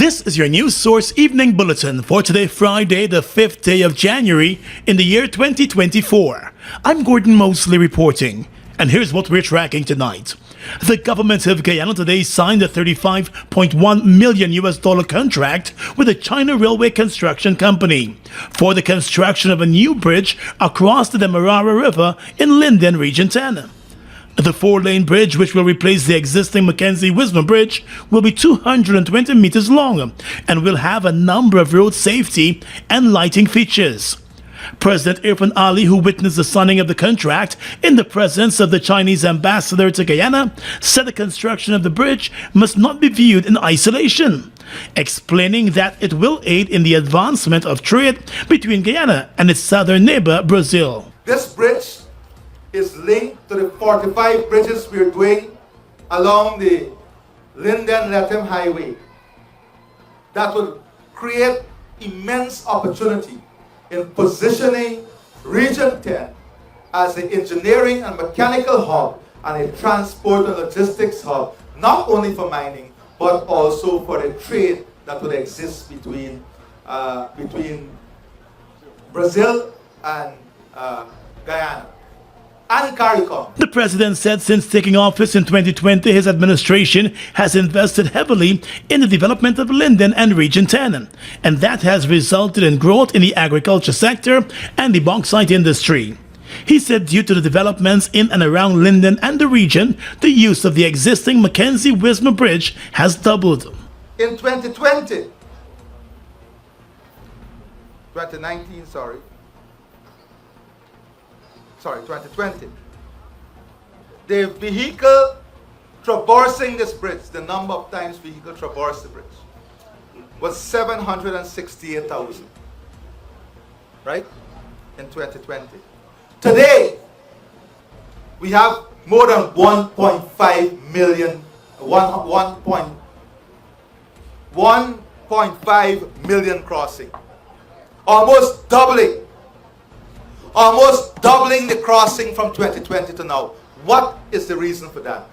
This is your News Source Evening Bulletin for today, Friday, the 5th day of January in the year 2024. I'm Gordon Mosley reporting, and here's what we're tracking tonight. The government of Guyana today signed a $35.1 million contract with a China railway construction company for the construction of a new bridge across the Demerara River in Linden, Region 10. The four-lane bridge, which will replace the existing Mackenzie-Wismar Bridge, will be 220 meters long and will have a number of road safety and lighting features. President Irfan Ali, who witnessed the signing of the contract in the presence of the Chinese ambassador to Guyana, said the construction of the bridge must not be viewed in isolation, explaining that it will aid in the advancement of trade between Guyana and its southern neighbor, Brazil. This bridge is linked to the 45 bridges we're doing along the Linden-Lethem Highway that would create immense opportunity in positioning Region 10 as the engineering and mechanical hub and a transport and logistics hub, not only for mining, but also for the trade that would exist between Brazil and Guyana. The president said since taking office in 2020, his administration has invested heavily in the development of Linden and Region 10, and that has resulted in growth in the agriculture sector and the bauxite industry. He said due to the developments in and around Linden and the region, the use of the existing Mackenzie-Wismar Bridge has doubled. In 2019, the vehicle traversing this bridge, the number of times vehicle traversed the bridge, was 768,000, right, in 2020. Today, we have more than 1.5 million crossing, almost doubling the crossing from 2020 to now. What is the reason for that?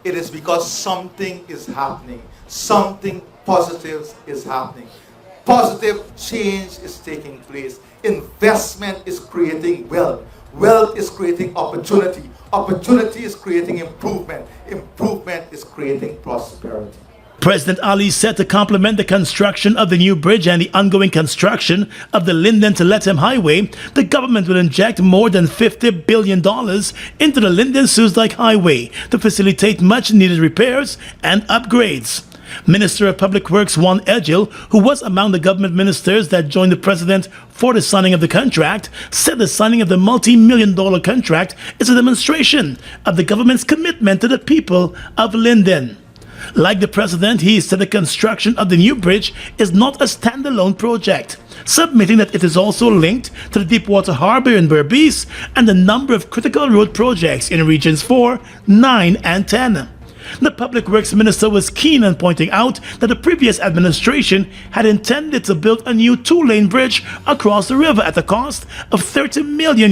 It is because something is happening. Something positive is happening. Positive change is taking place. Investment is creating wealth. Wealth is creating opportunity. Opportunity is creating improvement. Improvement is creating prosperity. President Ali said to complement the construction of the new bridge and the ongoing construction of the Linden to Lethem Highway, the government will inject more than $50 billion into the Linden-Suzdijk Highway to facilitate much-needed repairs and upgrades. Minister of Public Works Juan Edgil, who was among the government ministers that joined the president for the signing of the contract, said the signing of the multi-million-dollar contract is a demonstration of the government's commitment to the people of Linden. Like the president, he said the construction of the new bridge is not a standalone project, submitting that it is also linked to the Deepwater Harbor in Berbice and a number of critical road projects in Regions 4, 9, and 10. The Public Works Minister was keen on pointing out that the previous administration had intended to build a new two-lane bridge across the river at a cost of $30 million.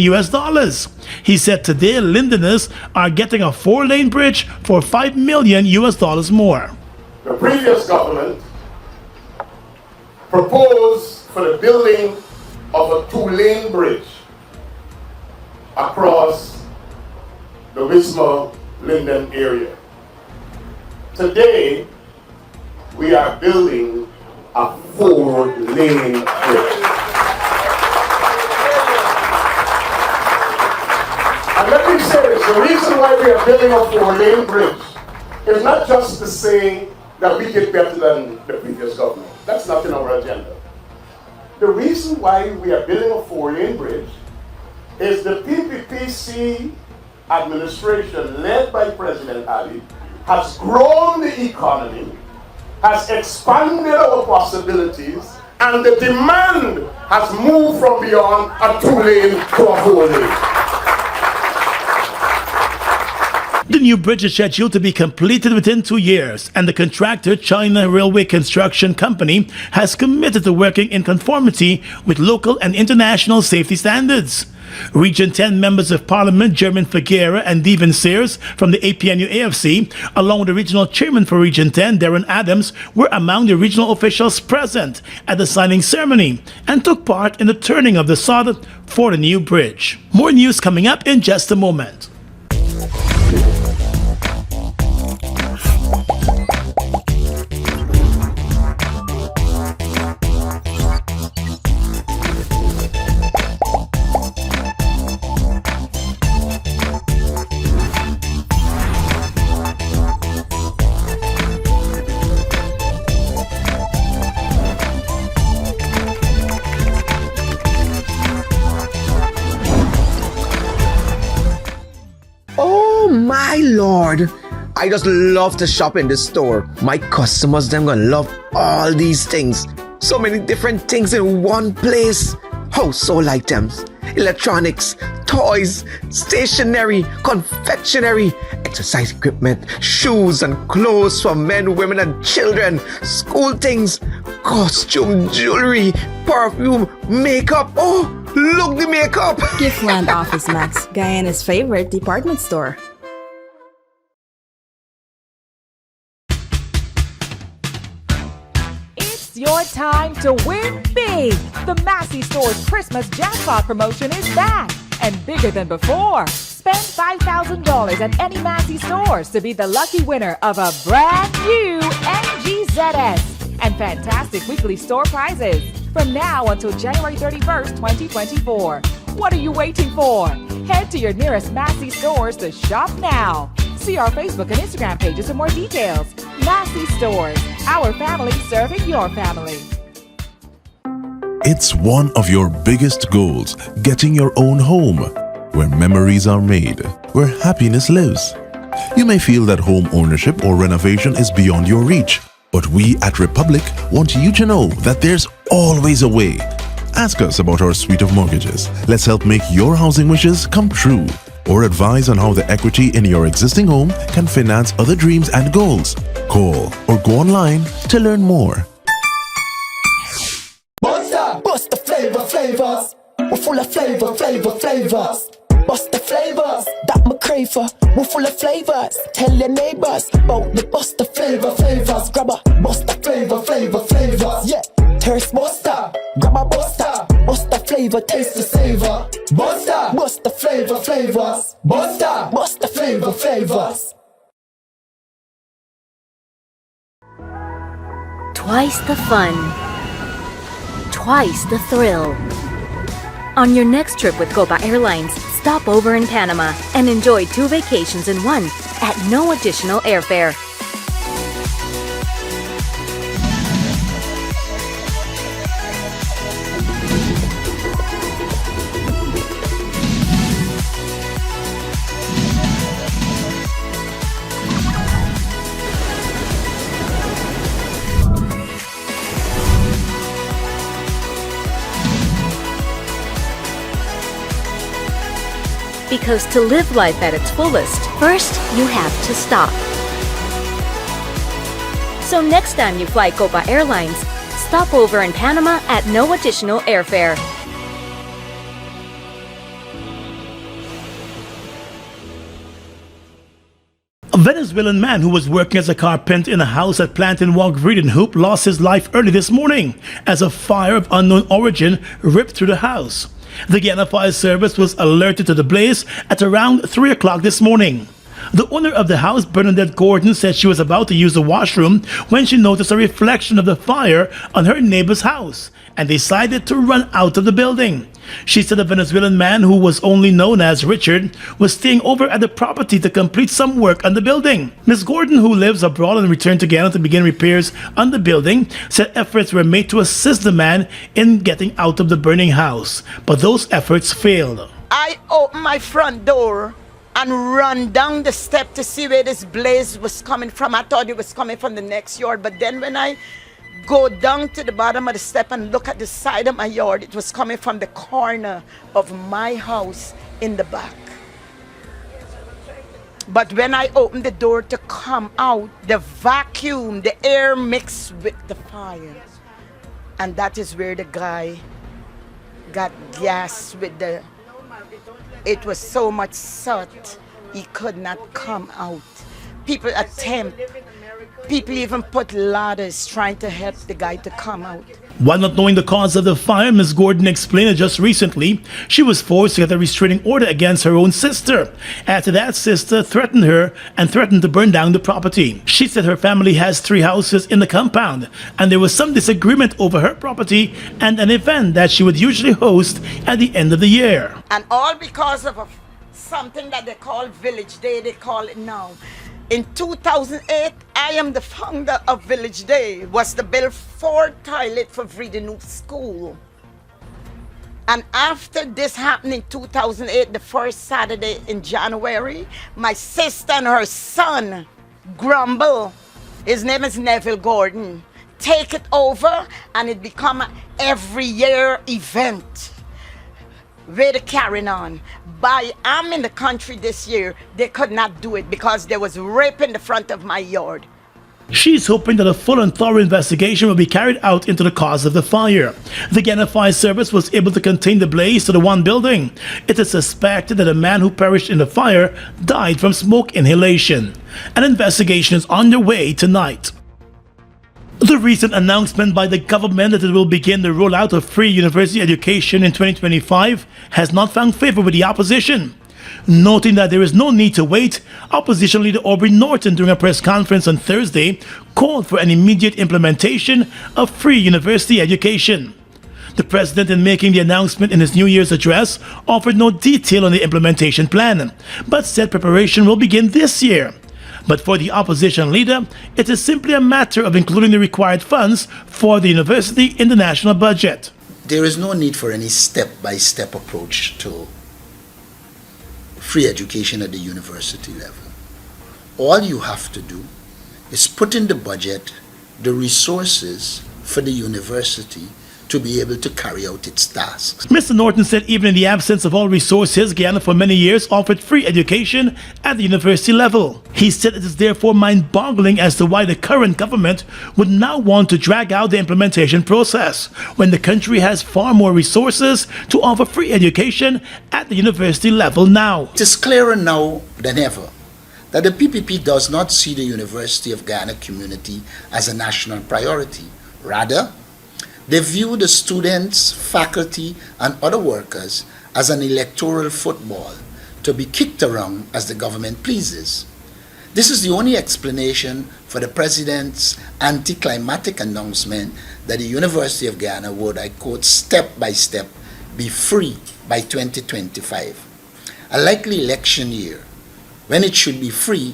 He said today Lindeners are getting a four-lane bridge for $5 million more. The previous government proposed for the building of a two-lane bridge across the Wismar-Linden area. Today, we are building a four-lane bridge. And let me say this, the reason why we are building a four-lane bridge is not just to say that we did better than the previous government. That's not in our agenda. The reason why we are building a four-lane bridge is the PPPC administration led by President Ali has grown the economy, has expanded our possibilities, and the demand has moved from beyond a two-lane to a four-lane. The new bridge is scheduled to be completed within 2 years, and the contractor, China Railway Construction Company, has committed to working in conformity with local and international safety standards. Region 10 members of Parliament, German Figuera and Devon Sears from the APNU AFC, along with the regional chairman for Region 10, Darren Adams, were among the regional officials present at the signing ceremony and took part in the turning of the sod for the new bridge. More news coming up in just a moment. Oh my lord, I just love to shop in this store. My customers, them gonna love all these things. So many different things in one place. Household items, electronics, toys, stationery, confectionery, exercise equipment, shoes and clothes for men, women and children, school things, costume, jewelry, perfume, makeup. Oh, look the makeup! Giftland Office Max, Guyana's favorite department store. It's your time to win big! The Massey Stores Christmas Jackpot promotion is back and bigger than before. Spend $5,000 at any Massey Stores to be the lucky winner of a brand new MGZS and fantastic weekly store prizes from now until January 31st, 2024. What are you waiting for? Head to your nearest Massey Stores to shop now. See our Facebook and Instagram pages for more details. Massey Stores, our family serving your family. It's one of your biggest goals, getting your own home, where memories are made, where happiness lives. You may feel that home ownership or renovation is beyond your reach, but we at Republic want you to know that there's always a way. Ask us about our suite of mortgages. Let's help make your housing wishes come true, or advise on how the equity in your existing home can finance other dreams and goals. Call or go online to learn more. Bust the flavors. We're full of flavors. Bust the flavors, that me crave for. We're full of flavors. Tell your neighbors about the bust the flavors. Grab a bust the flavors. Yeah, thirst buster. Grab a buster. Bust the flavor, taste the savor. Bust the flavors. Bust the flavors. Twice the fun. Twice the thrill. On your next trip with Copa Airlines, stop over in Panama and enjoy 2 vacations in one at no additional airfare. Because to live life at its fullest, first you have to stop. So next time you fly Copa Airlines, stop over in Panama at no additional airfare. A Venezuelan man who was working as a carpenter in a house at Plantain Walk, Vredenhoop, lost his life early this morning as a fire of unknown origin ripped through the house. The Guyana Fire Service was alerted to the blaze at around 3 o'clock this morning. The owner of the house, Bernadette Gordon, said she was about to use the washroom when she noticed a reflection of the fire on her neighbor's house and decided to run out of the building. She said a Venezuelan man who was only known as Richard was staying over at the property to complete some work on the building. Ms. Gordon, who lives abroad and returned to Guyana to begin repairs on the building, said efforts were made to assist the man in getting out of the burning house, but those efforts failed. I opened my front door and run down the step to see where this blaze was coming from. I thought it was coming from the next yard, but then when I go down to the bottom of the step and look at the side of my yard, it was coming from the corner of my house in the back. But when I opened the door to come out, the vacuum, the air mixed with the fire. And that is where the guy got gas with the... It was so much soot, he could not come out. People even put ladders trying to help the guy to come out. While not knowing the cause of the fire, Ms. Gordon explained that just recently she was forced to get a restraining order against her own sister. After that, sister threatened her and threatened to burn down the property. She said her family has 3 houses in the compound and there was some disagreement over her property and an event that she would usually host at the end of the year. And all because of something that they call Village Day, they call it now. In 2008, I am the founder of Village Day, was to build 4 toilets for Vredenhoek School. And after this happened in 2008, the first Saturday in January, my sister and her son grumble. His name is Neville Gordon. Take it over and it become an every year event. Where they carrying on. I'm in the country this year, they could not do it because there was rape in the front of my yard. She's hoping that a full and thorough investigation will be carried out into the cause of the fire. The Guyana Fire Service was able to contain the blaze to the one building. It is suspected that a man who perished in the fire died from smoke inhalation. An investigation is underway tonight. The recent announcement by the government that it will begin the rollout of free university education in 2025 has not found favor with the opposition. Noting that there is no need to wait, opposition leader Aubrey Norton during a press conference on Thursday called for an immediate implementation of free university education. The president, in making the announcement in his New Year's address, offered no detail on the implementation plan, but said preparation will begin this year. But for the opposition leader, it is simply a matter of including the required funds for the university in the national budget. There is no need for any step-by-step approach to free education at the university level. All you have to do is put in the budget the resources for the university to be able to carry out its tasks. Mr. Norton said even in the absence of all resources, Guyana for many years offered free education at the university level. He said it is therefore mind-boggling as to why the current government would now want to drag out the implementation process when the country has far more resources to offer free education at the university level now. It is clearer now than ever that the PPP does not see the University of Guyana community as a national priority. Rather, they view the students, faculty, and other workers as an electoral football to be kicked around as the government pleases. This is the only explanation for the president's anticlimactic announcement that the University of Guyana would, I quote, step by step, be free by 2025, a likely election year when it should be free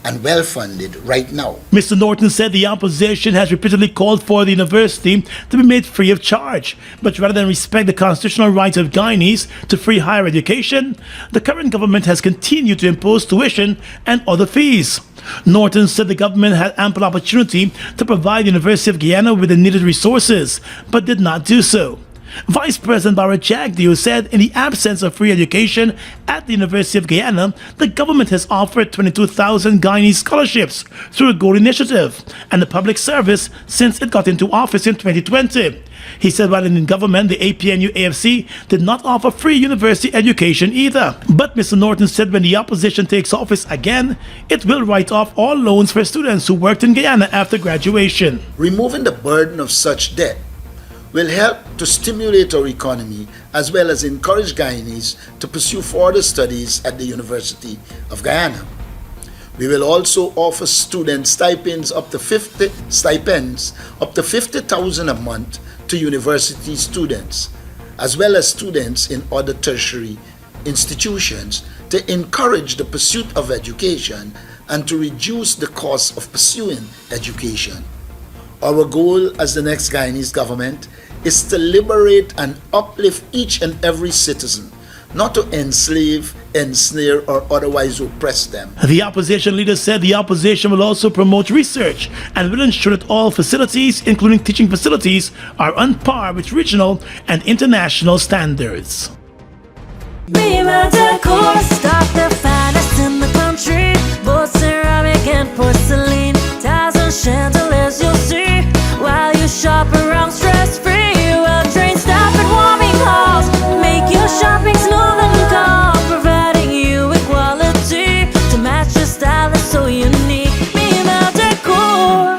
and well-funded right now. Mr. Norton said the opposition has repeatedly called for the university to be made free of charge, but rather than respect the constitutional right of Guyanese to free higher education, the current government has continued to impose tuition and other fees. Norton said the government had ample opportunity to provide the University of Guyana with the needed resources, but did not do so. Vice President Barrett Jagdeo said in the absence of free education at the University of Guyana, the government has offered 22,000 Guyanese scholarships through the Gold Initiative and the public service since it got into office in 2020. He said while in government, the APNU-AFC did not offer free university education either. But Mr. Norton said when the opposition takes office again, it will write off all loans for students who worked in Guyana after graduation. Removing the burden of such debt will help to stimulate our economy as well as encourage Guyanese to pursue further studies at the University of Guyana. We will also offer students stipends up to 50,000 a month to university students, as well as students in other tertiary institutions, to encourage the pursuit of education and to reduce the cost of pursuing education. Our goal as the next Guyanese government is to liberate and uplift each and every citizen, not to enslave, ensnare, or otherwise oppress them. The opposition leader said the opposition will also promote research and will ensure that all facilities, including teaching facilities, are on par with regional and international standards. Be my decor, stop the finest in the country. porcelain, tiles and chandeliers you'll see while you shop around stress-free. Well, train stop and warming halls make your shopping smooth and calm, providing you with quality to match your style is so unique. Mima Decor.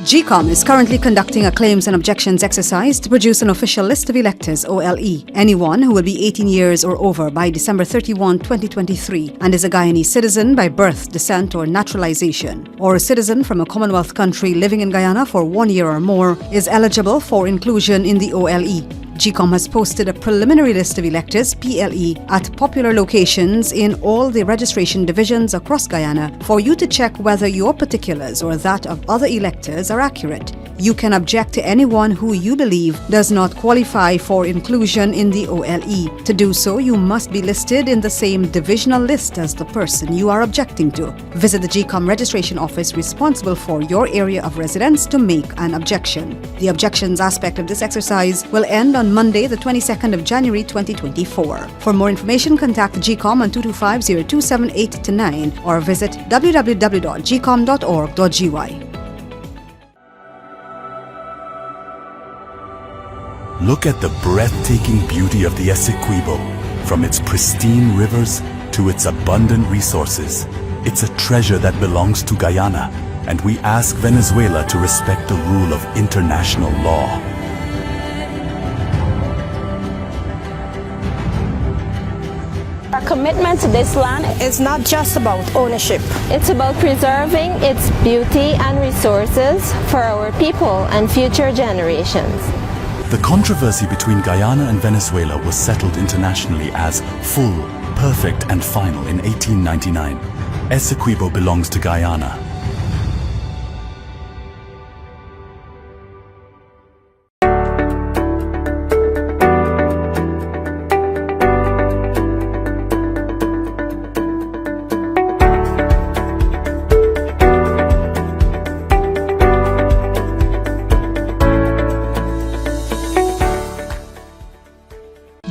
GCOM is currently conducting a claims and objections exercise to produce an official list of electors, OLE. Anyone who will be 18 years or over by December 31, 2023 and is a Guyanese citizen by birth, descent or naturalization, or a citizen from a Commonwealth country living in Guyana for 1 year or more is eligible for inclusion in the OLE. GCOM has posted a preliminary list of electors, PLE, at popular locations in all the registration divisions across Guyana for you to check whether your particulars or that of other electors are accurate. You can object to anyone who you believe does not qualify for inclusion in the OLE. To do so, you must be listed in the same divisional list as the person you are objecting to. Visit the GCOM registration office responsible for your area of residence to make an objection. The objections aspect of this exercise will end on Monday, the 22nd of January 2024. For more information, contact GCOM on 225-0278-9 or visit www.gcom.org.gy. Look at the breathtaking beauty of the Essequibo. From its pristine rivers to its abundant resources, it's a treasure that belongs to Guyana, and we ask Venezuela to respect the rule of international law. Our commitment to this land is not just about ownership. It's about preserving its beauty and resources for our people and future generations. The controversy between Guyana and Venezuela was settled internationally as full, perfect and final in 1899. Essequibo belongs to Guyana.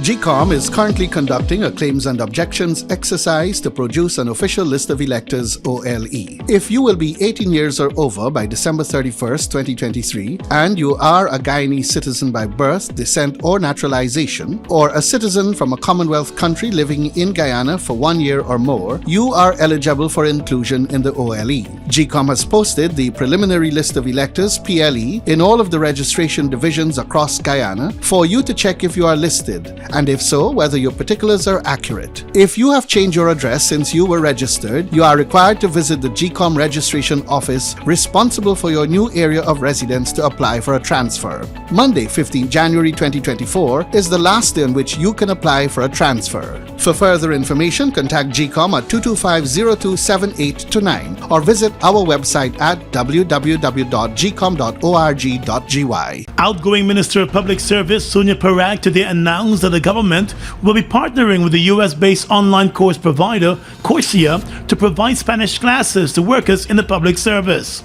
GCOM is currently conducting a claims and objections exercise to produce an official list of electors, OLE. If you will be 18 years or over by December 31st, 2023, and you are a Guyanese citizen by birth, descent or naturalization, or a citizen from a Commonwealth country living in Guyana for 1 year or more, you are eligible for inclusion in the OLE. GCOM has posted the preliminary list of electors, PLE, in all of the registration divisions across Guyana for you to check if you are listed, and if so, whether your particulars are accurate. If you have changed your address since you were registered, you are required to visit the GCOM registration office responsible for your new area of residence to apply for a transfer. Monday, 15 January 2024 is the last day on which you can apply for a transfer. For further information, contact GCOM at 225-0278-9 or visit our website at www.gcom.org.gy. Outgoing Minister of Public Service Sonia Parag today announced that the government will be partnering with the US-based online course provider Coursera to provide Spanish classes to workers in the public service.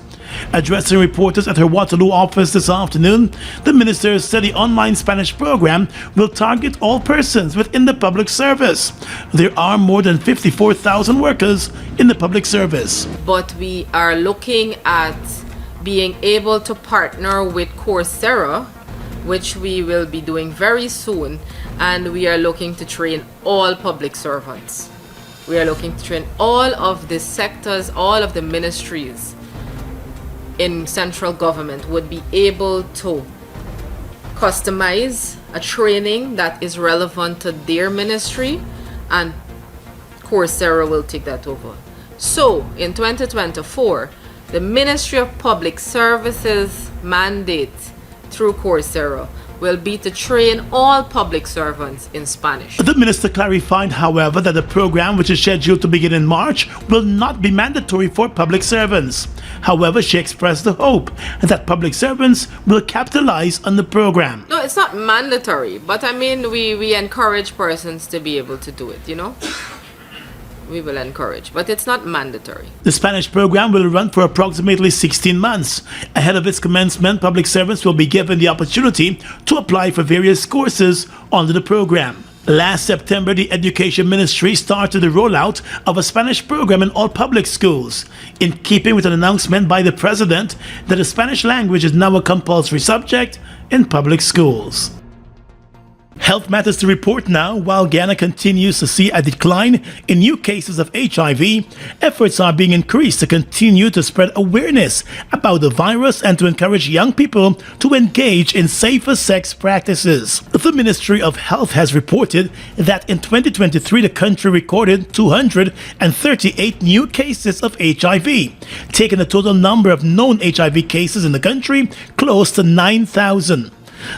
Addressing reporters at her Waterloo office this afternoon, the minister said the online Spanish program will target all persons within the public service. There are more than 54,000 workers in the public service. But we are looking at being able to partner with Coursera, which we will be doing very soon, and we are looking to train all public servants. We are looking to train all of the sectors, all of the ministries in central government would be able to customize a training that is relevant to their ministry, and Coursera will take that over. So in 2024, the Ministry of Public Services mandate through Coursera will be to train all public servants in Spanish. The minister clarified, however, that the program, which is scheduled to begin in March, will not be mandatory for public servants. However, she expressed the hope that public servants will capitalize on the program. No, it's not mandatory, but I mean, we encourage persons to be able to do it, you know? We will encourage, but it's not mandatory. The Spanish program will run for approximately 16 months. Ahead of its commencement, public servants will be given the opportunity to apply for various courses under the program. Last September, the Education Ministry started the rollout of a Spanish program in all public schools, in keeping with an announcement by the President that the Spanish language is now a compulsory subject in public schools. Health matters to report now. While Guyana continues to see a decline in new cases of HIV, efforts are being increased to continue to spread awareness about the virus and to encourage young people to engage in safer sex practices. The Ministry of Health has reported that in 2023, the country recorded 238 new cases of HIV, taking the total number of known HIV cases in the country close to 9,000.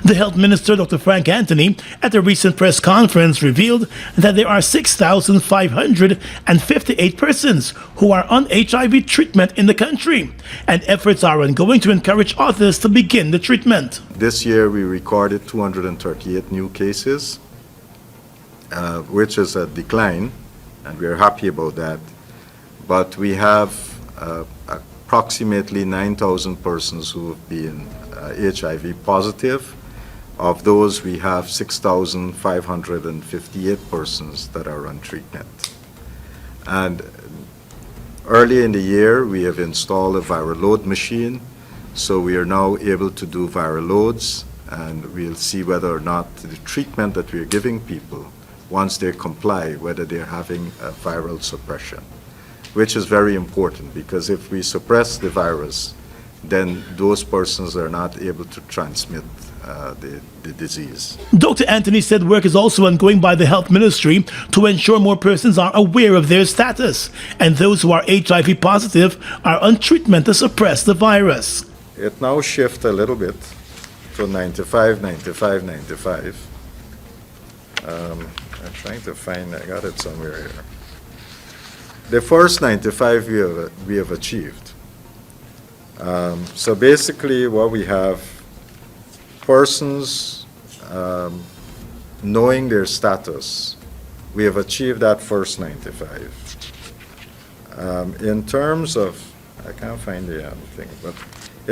The Health Minister, Dr. Frank Anthony, at a recent press conference revealed that there are 6,558 persons who are on HIV treatment in the country, and efforts are ongoing to encourage others to begin the treatment. This year we recorded 238 new cases, which is a decline, and we're happy about that. But we have approximately 9,000 persons who have been HIV positive. Of those, we have 6,558 persons that are on treatment. And early in the year, we have installed a viral load machine, so we are now able to do viral loads, and we'll see whether or not the treatment that we're giving people, once they comply, whether they're having a viral suppression, which is very important, because if we suppress the virus, then those persons are not able to transmit the disease. Dr. Anthony said work is also ongoing by the Health Ministry to ensure more persons are aware of their status, and those who are HIV positive are on treatment to suppress the virus. It now shifts a little bit to 95, 95, 95. I'm trying to find, I got it somewhere here. The first 95 we have achieved. So basically what we have, persons knowing their status, we have achieved that first 95. In terms of, I can't find the thing, but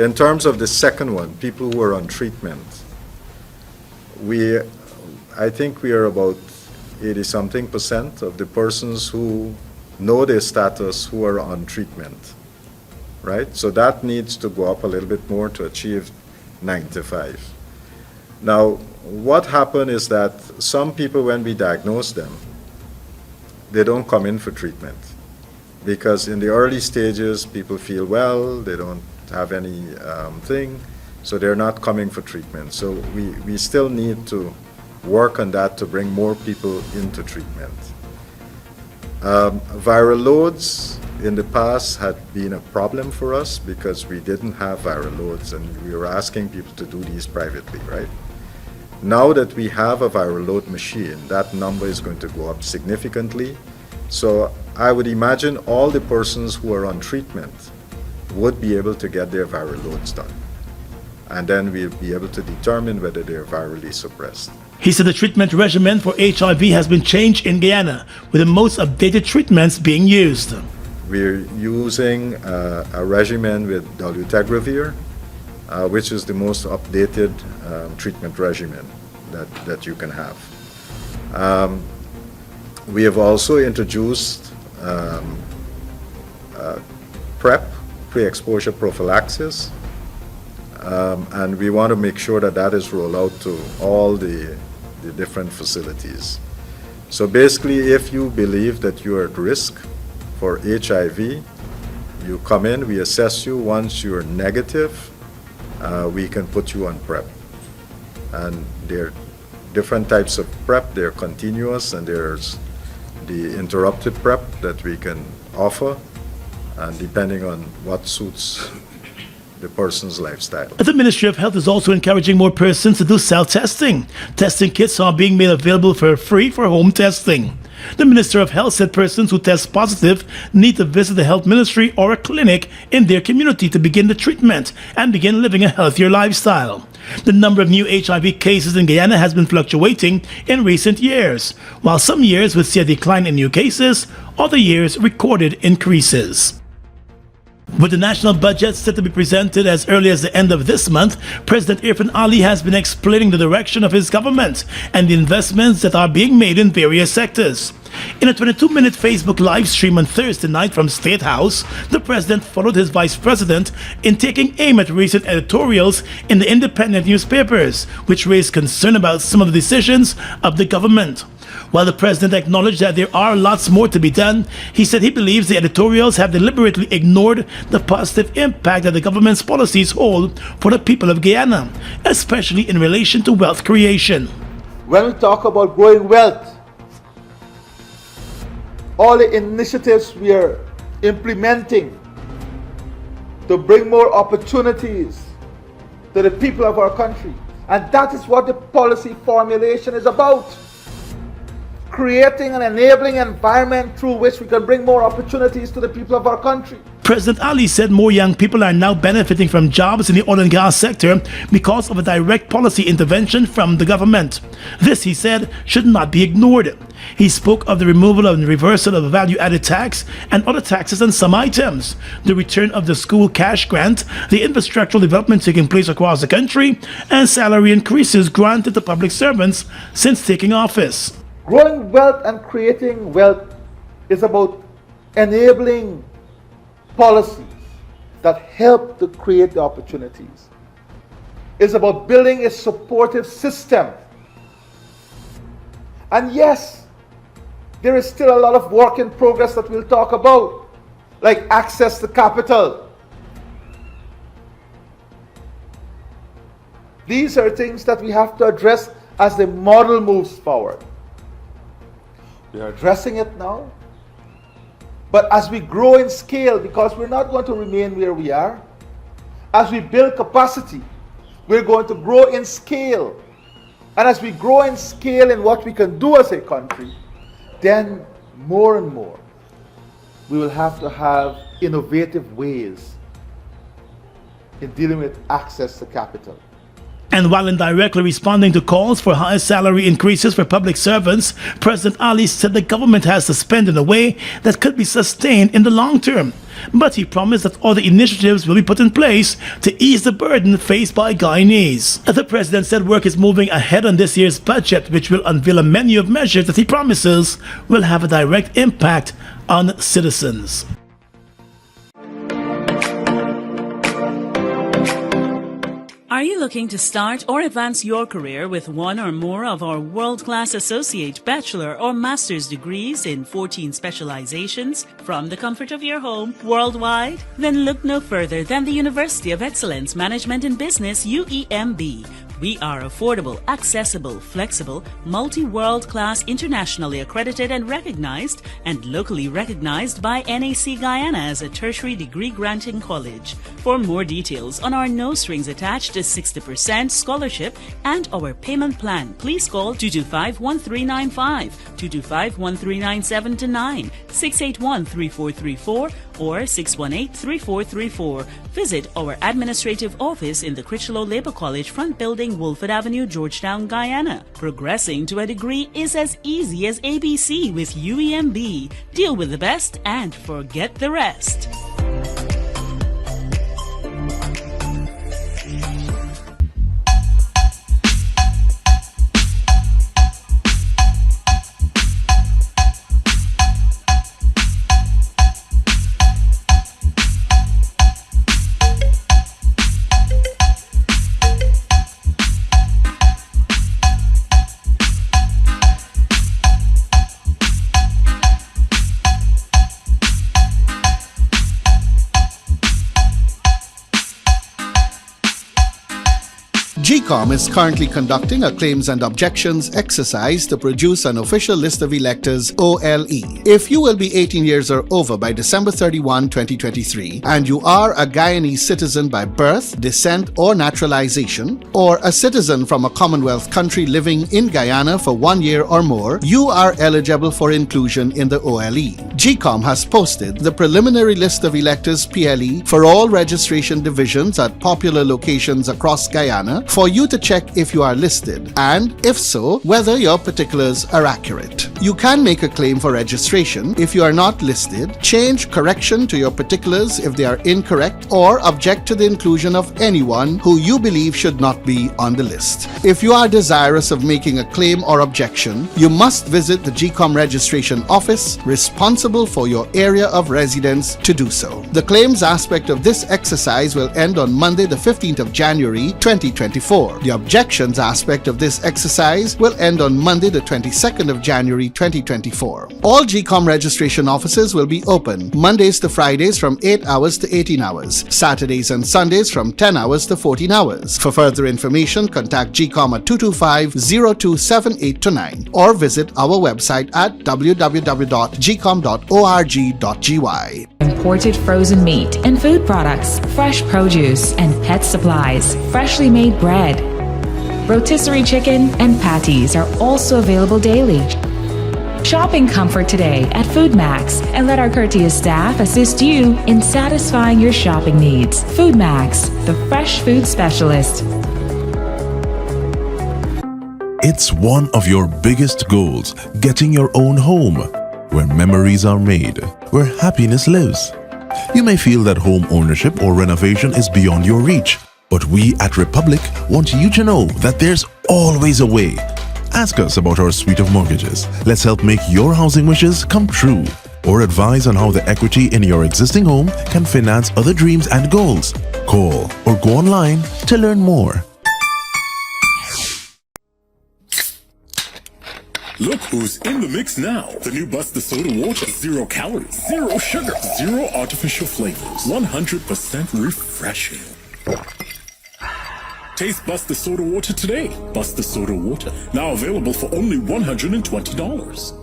in terms of the second one, people who are on treatment, I think we are about 80-something% of the persons who know their status who are on treatment, right? So that needs to go up a little bit more to achieve 95. Now, what happened is that some people, when we diagnose them, they don't come in for treatment, because in the early stages, people feel well, they don't have any thing, so they're not coming for treatment. So we still need to work on that to bring more people into treatment. Viral loads in the past had been a problem for us because we didn't have viral loads, and we were asking people to do these privately, right? Now that we have a viral load machine, that number is going to go up significantly. So I would imagine all the persons who are on treatment would be able to get their viral loads done. And then we'll be able to determine whether they're virally suppressed. He said the treatment regimen for HIV has been changed in Guyana, with the most updated treatments being used. We're using a regimen with dolutegravir, which is the most updated treatment regimen that you can have. We have also introduced PrEP, pre-exposure prophylaxis, and we want to make sure that that is rolled out to all the different facilities. So basically, if you believe that you are at risk for HIV, you come in, we assess you. Once you're negative, we can put you on PrEP. And there are different types of prep. They're continuous, and there's the interrupted prep that we can offer, and depending on what suits the person's lifestyle. The Ministry of Health is also encouraging more persons to do self-testing. Testing kits are being made available for free for home testing. The Minister of Health said persons who test positive need to visit the health ministry or a clinic in their community to begin the treatment and begin living a healthier lifestyle. The number of new HIV cases in Guyana has been fluctuating in recent years. While some years would see a decline in new cases, other years recorded increases. With the national budget set to be presented as early as the end of this month, President Irfan Ali has been explaining the direction of his government and the investments that are being made in various sectors. In a 22-minute Facebook live stream on Thursday night from State House, the president followed his vice president in taking aim at recent editorials in the independent newspapers, which raised concern about some of the decisions of the government. While the president acknowledged that there are lots more to be done, he said he believes the editorials have deliberately ignored the positive impact that the government's policies hold for the people of Guyana, especially in relation to wealth creation. When we talk about growing wealth, all the initiatives we are implementing to bring more opportunities to the people of our country. And that is what the policy formulation is about. Creating an enabling environment through which we can bring more opportunities to the people of our country. President Ali said more young people are now benefiting from jobs in the oil and gas sector because of a direct policy intervention from the government. This, he said, should not be ignored. He spoke of the removal and reversal of the value-added tax and other taxes on some items, the return of the school cash grant, the infrastructural development taking place across the country, and salary increases granted to public servants since taking office. Growing wealth and creating wealth is about enabling policies that help to create the opportunities. It's about building a supportive system. And yes, there is still a lot of work in progress that we'll talk about, like access to capital. These are things that we have to address as the model moves forward. We are addressing it now. But as we grow in scale, because we're not going to remain where we are, as we build capacity, we're going to grow in scale. And as we grow in scale in what we can do as a country, then more and more, we will have to have innovative ways in dealing with access to capital. And while indirectly responding to calls for higher salary increases for public servants, President Ali said the government has to spend in a way that could be sustained in the long term. But he promised that other initiatives will be put in place to ease the burden faced by Guyanese. The president said work is moving ahead on this year's budget, which will unveil a menu of measures that he promises will have a direct impact on citizens. Are you looking to start or advance your career with one or more of our world-class associate, bachelor, or master's degrees in 14 specializations from the comfort of your home worldwide? Then look no further than the University of Excellence Management in Business, UEMB. We are affordable, accessible, flexible, multi-world-class, internationally accredited and locally recognized by NAC Guyana as a tertiary degree-granting college. For more details on our no-strings-attached 60% scholarship and our payment plan, please call 225-1395, 225-1397-9, 681-3434, or 618-3434. Visit our administrative office in the Critchlow Labour College Front Building, Wolford Avenue, Georgetown, Guyana. Progressing to a degree is as easy as ABC with UEMB. Deal with the best and forget the rest. GCOM is currently conducting a claims and objections exercise to produce an official list of electors OLE. If you will be 18 years or over by December 31, 2023, and you are a Guyanese citizen by birth, descent, or naturalization, or a citizen from a Commonwealth country living in Guyana for 1 year or more, you are eligible for inclusion in the OLE. GCOM has posted the preliminary list of electors PLE for all registration divisions at popular locations across Guyana for you to check if you are listed, and if so, whether your particulars are accurate. You can make a claim for registration if you are not listed, change correction to your particulars if they are incorrect, or object to the inclusion of anyone who you believe should not be on the list. If you are desirous of making a claim or objection, you must visit the GCOM registration office responsible for your area of residence to do so. The claims aspect of this exercise will end on Monday the 15th of January 2024. The objections aspect of this exercise will end on Monday the 22nd of January 2024. All GCOM registration offices will be open Mondays to Fridays from 8 hours to 18 hours, Saturdays and Sundays from 10 hours to 14 hours. For further information, contact GCOM at 225-027829 or visit our website at www.gcom.org.gy. Imported frozen meat and food products, fresh produce and pet supplies, freshly made bread. Rotisserie chicken and patties are also available daily. Shop in comfort today at Food Max and let our courteous staff assist you in satisfying your shopping needs. Food Max, the fresh food specialist. It's one of your biggest goals, getting your own home, where memories are made, where happiness lives. You may feel that home ownership or renovation is beyond your reach, but we at Republic want you to know that there's always a way. Ask us about our suite of mortgages. Let's help make your housing wishes come true. Or advise on how the equity in your existing home can finance other dreams and goals. Call or go online to learn more. Look who's in the mix now. The new Buster Soda Water. 0 calories, 0 sugar, 0 artificial flavors. 100% refreshing. Taste Buster Soda Water today. Buster Soda Water. Now available for only $120.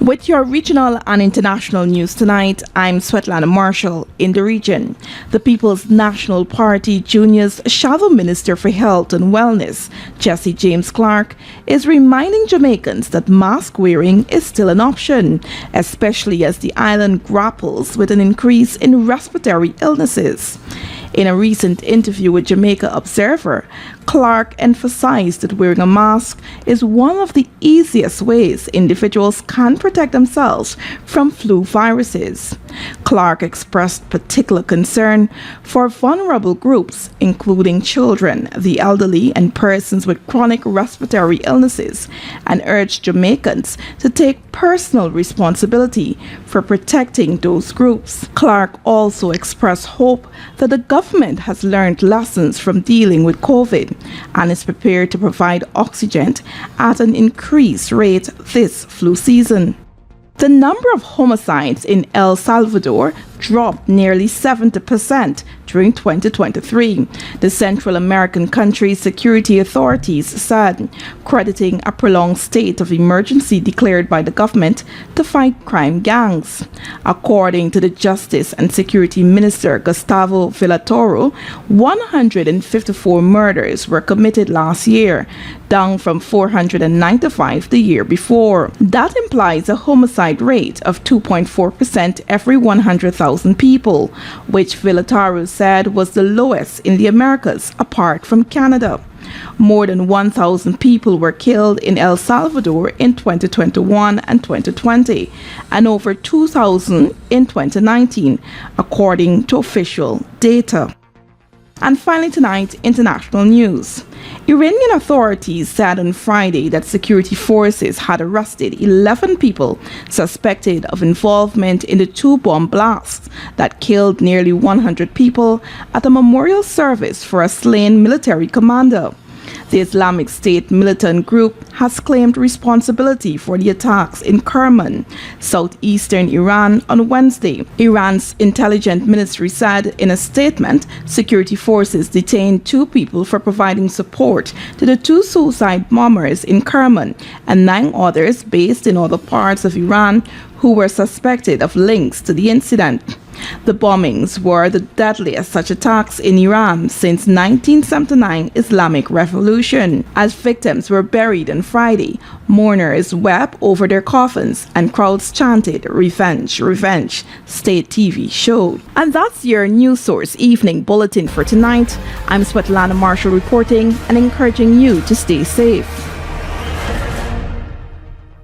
With your regional and international news tonight, I'm Svetlana Marshall in the region. The People's National Party Junior's Shadow Minister for Health and Wellness, Jesse James Clark, is reminding Jamaicans that mask wearing is still an option, especially as the island grapples with an increase in respiratory illnesses. In a recent interview with Jamaica Observer, Clark emphasized that wearing a mask is one of the easiest ways individuals can protect themselves from flu viruses. Clark expressed particular concern for vulnerable groups, including children, the elderly, and persons with chronic respiratory illnesses, and urged Jamaicans to take personal responsibility for protecting those groups. Clark also expressed hope that the government has learned lessons from dealing with COVID and is prepared to provide oxygen at an increased rate this flu season. The number of homicides in El Salvador dropped nearly 70% during 2023, the Central American country's security authorities said, crediting a prolonged state of emergency declared by the government to fight crime gangs. According to the Justice and Security Minister Gustavo Villatoro, 154 murders were committed last year, down from 495 the year before. That implies a homicide rate of 2.4% every 100,000 people, which Villatoro said was the lowest in the Americas apart from Canada. More than 1,000 people were killed in El Salvador in 2021 and 2020, and over 2,000 in 2019, according to official data. And finally tonight, international news. Iranian authorities said on Friday that security forces had arrested 11 people suspected of involvement in the 2 bomb blasts that killed nearly 100 people at a memorial service for a slain military commander. The Islamic State militant group has claimed responsibility for the attacks in Kerman, southeastern Iran, on Wednesday. Iran's intelligence ministry said in a statement security forces detained 2 people for providing support to the 2 suicide bombers in Kerman and 9 others based in other parts of Iran who were suspected of links to the incident. The bombings were the deadliest such attacks in Iran since 1979 Islamic Revolution. As victims were buried on Friday, mourners wept over their coffins and crowds chanted, "Revenge, revenge," state TV showed. And that's your News Source Evening Bulletin for tonight. I'm Svetlana Marshall reporting and encouraging you to stay safe.